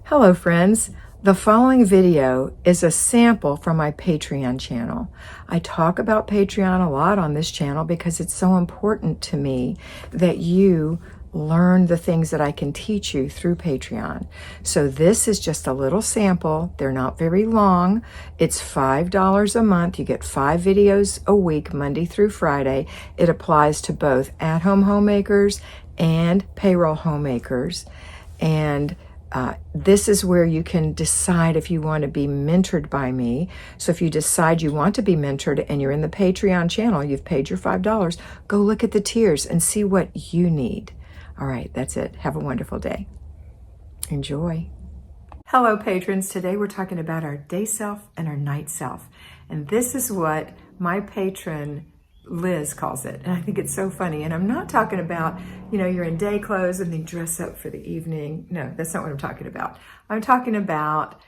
Hello friends, the following video is a sample from my Patreon channel. I talk about Patreon a lot on this channel because it's so important to me that you learn the things that I can teach you through Patreon. So this is just a little sample. They're not very long. It's $5 a month. You get 5 videos a week, Monday through Friday. It applies to both at-home homemakers and payroll homemakers. And this is where you can decide if you want to be mentored by me. So if you decide you want to be mentored and you're in the Patreon channel, you've paid your $5, go look at the tiers and see what you need. All right, that's it. Have a wonderful day. Enjoy. Hello, patrons. Today we're talking about our day self and our night self. And this is what my patron Liz calls it. And I think it's so funny. And I'm not talking about, you're in day clothes and then dress up for the evening. No, that's not what I'm talking about. I'm talking about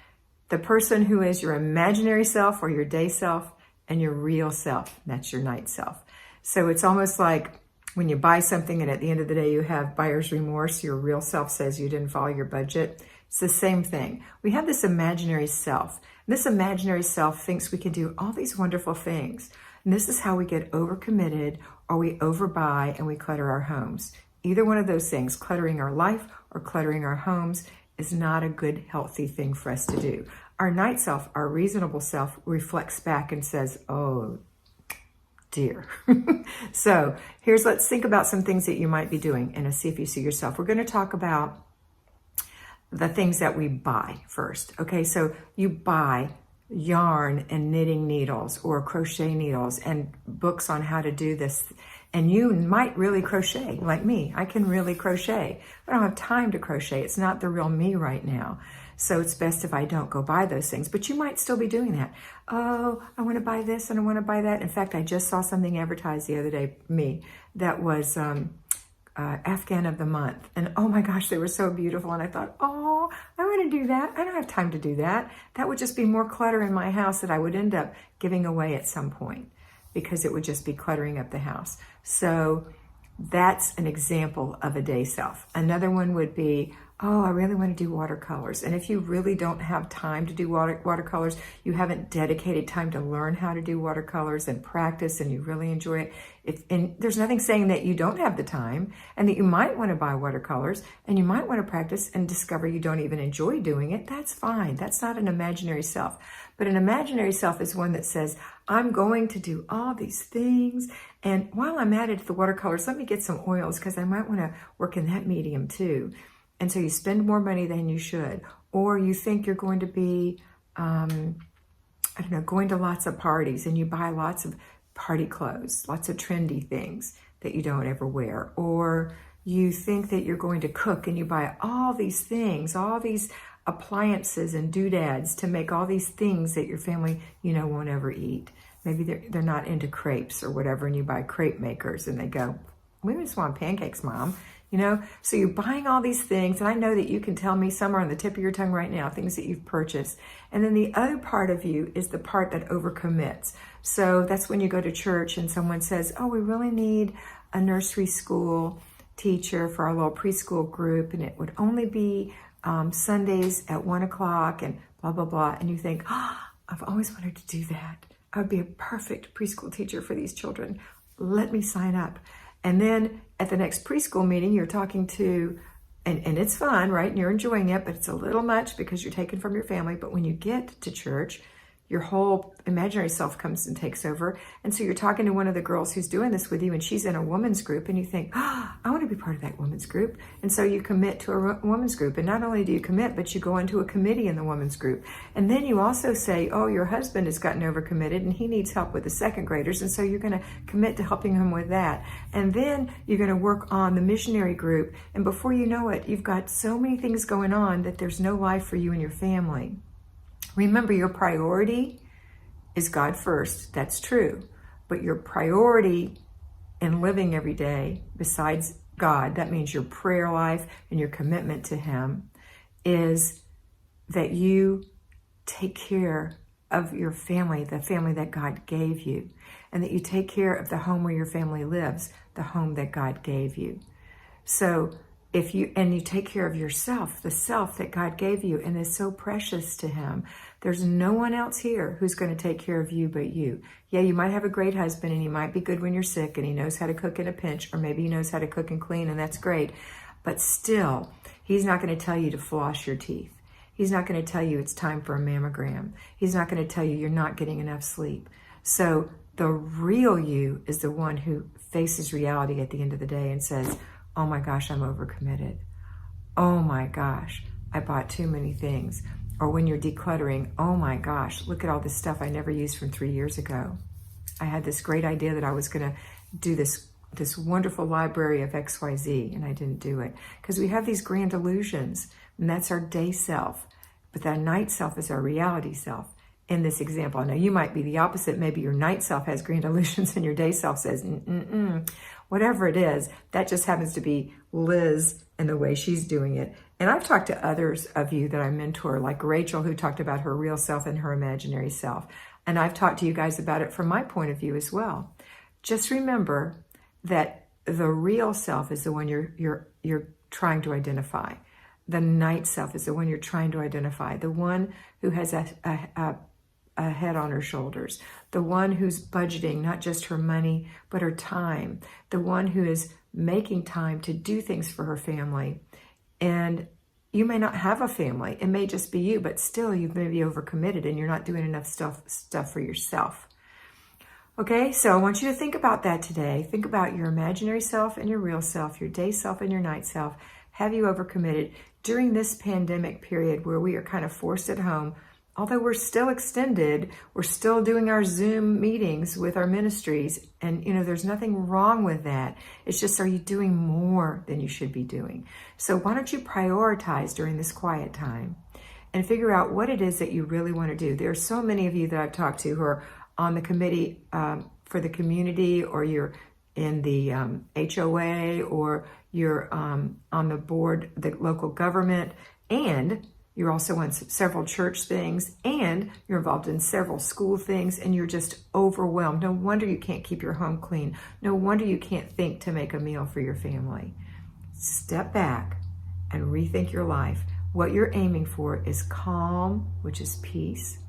the person who is your imaginary self or your day self and your real self. That's your night self. So it's almost like when you buy something and at the end of the day you have buyer's remorse, your real self says you didn't follow your budget. It's the same thing. We have this imaginary self. This imaginary self thinks we can do all these wonderful things. And this is how we get overcommitted or we overbuy and we clutter our homes. Either one of those things, cluttering our life or cluttering our homes, is not a good, healthy thing for us to do. Our night self, our reasonable self, reflects back and says, oh, dear. So let's think about some things that you might be doing and see if you see yourself. We're going to talk about the things that we buy first. Okay, so you buy yarn and knitting needles or crochet needles and books on how to do this. And you might really crochet like me. I can really crochet. I don't have time to crochet. It's not the real me right now. So it's best if I don't go buy those things, but you might still be doing that. Oh, I want to buy this and I want to buy that. In fact, I just saw something advertised the other day, that was Afghan of the month. And oh my gosh, they were so beautiful. And I thought, oh, I want to do that. I don't have time to do that. That would just be more clutter in my house that I would end up giving away at some point because it would just be cluttering up the house. So that's an example of a day self. Another one would be, oh, I really want to do watercolors. And if you really don't have time to do watercolors, you haven't dedicated time to learn how to do watercolors and practice, and you really enjoy it, and there's nothing saying that you don't have the time and that you might want to buy watercolors and you might want to practice and discover you don't even enjoy doing it, that's fine. That's not an imaginary self. But an imaginary self is one that says, I'm going to do all these things, and while I'm at it, the watercolors, let me get some oils because I might want to work in that medium too. And so you spend more money than you should, or you think you're going to be, going to lots of parties and you buy lots of party clothes, lots of trendy things that you don't ever wear, or you think that you're going to cook and you buy all these things, all these appliances and doodads to make all these things that your family, won't ever eat. Maybe they're not into crepes or whatever, and you buy crepe makers and they go, we just want pancakes, Mom. So you're buying all these things, and I know that you can tell me some are on the tip of your tongue right now, things that you've purchased. And then the other part of you is the part that overcommits. So that's when you go to church and someone says, oh, we really need a nursery school teacher for our little preschool group, and it would only be Sundays at 1 o'clock and blah, blah, blah. And you think, oh, I've always wanted to do that. I would be a perfect preschool teacher for these children. Let me sign up. And then at the next preschool meeting, you're talking to, and it's fun, right? And you're enjoying it, but it's a little much because you're taken from your family. But when you get to church, your whole imaginary self comes and takes over. And so you're talking to one of the girls who's doing this with you, and she's in a woman's group, and you think, oh, I want to be part of that woman's group. And so you commit to a woman's group. And not only do you commit, but you go into a committee in the woman's group. And then you also say, oh, your husband has gotten overcommitted and he needs help with the second graders. And so you're going to commit to helping him with that. And then you're going to work on the missionary group. And before you know it, you've got so many things going on that there's no life for you and your family. Remember, your priority is God first. That's true. But your priority in living every day, besides God, that means your prayer life and your commitment to Him, is that you take care of your family, the family that God gave you, and that you take care of the home where your family lives, the home that God gave you. So and you take care of yourself, the self that God gave you and is so precious to him, there's no one else here who's going to take care of you but you. Yeah, you might have a great husband and he might be good when you're sick and he knows how to cook in a pinch, or maybe he knows how to cook and clean, and that's great. But still, he's not going to tell you to floss your teeth. He's not going to tell you it's time for a mammogram. He's not going to tell you you're not getting enough sleep. So the real you is the one who faces reality at the end of the day and says, oh my gosh, I'm overcommitted. Oh my gosh, I bought too many things. Or when you're decluttering, oh my gosh, look at all this stuff I never used from 3 years ago. I had this great idea that I was going to do this wonderful library of XYZ, and I didn't do it. Because we have these grand illusions, and that's our day self. But that night self is our reality self. In this example, now you might be the opposite. Maybe your night self has grand illusions and your day self says, whatever it is, that just happens to be Liz and the way she's doing it. And I've talked to others of you that I mentor, like Rachel, who talked about her real self and her imaginary self. And I've talked to you guys about it from my point of view as well. Just remember that the real self is the one you're trying to identify. The night self is the one you're trying to identify. The one who has a head on her shoulders. The one who's budgeting not just her money, but her time. The one who is making time to do things for her family. And you may not have a family. It may just be you, but still you may be overcommitted and you're not doing enough stuff for yourself. Okay, so I want you to think about that today. Think about your imaginary self and your real self, your day self and your night self. Have you overcommitted during this pandemic period where we are kind of forced at home? Although we're still extended, we're still doing our Zoom meetings with our ministries. And, there's nothing wrong with that. It's just, are you doing more than you should be doing? So why don't you prioritize during this quiet time and figure out what it is that you really want to do? There are so many of you that I've talked to who are on the committee for the community, or you're in the HOA, or you're on the board, the local government, and you're also on several church things, and you're involved in several school things, and you're just overwhelmed. No wonder you can't keep your home clean. No wonder you can't think to make a meal for your family. Step back and rethink your life. What you're aiming for is calm, which is peace.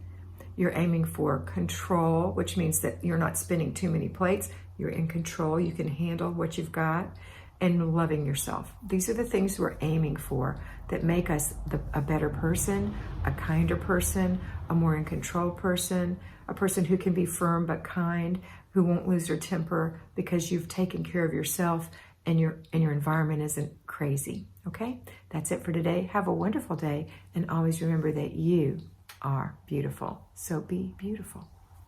You're aiming for control, which means that you're not spinning too many plates. You're in control. You can handle what you've got. And loving yourself. These are the things we're aiming for that make us a better person, a kinder person, a more in control person, a person who can be firm but kind, who won't lose their temper because you've taken care of yourself and your environment isn't crazy. Okay? That's it for today. Have a wonderful day, and always remember that you are beautiful. So be beautiful.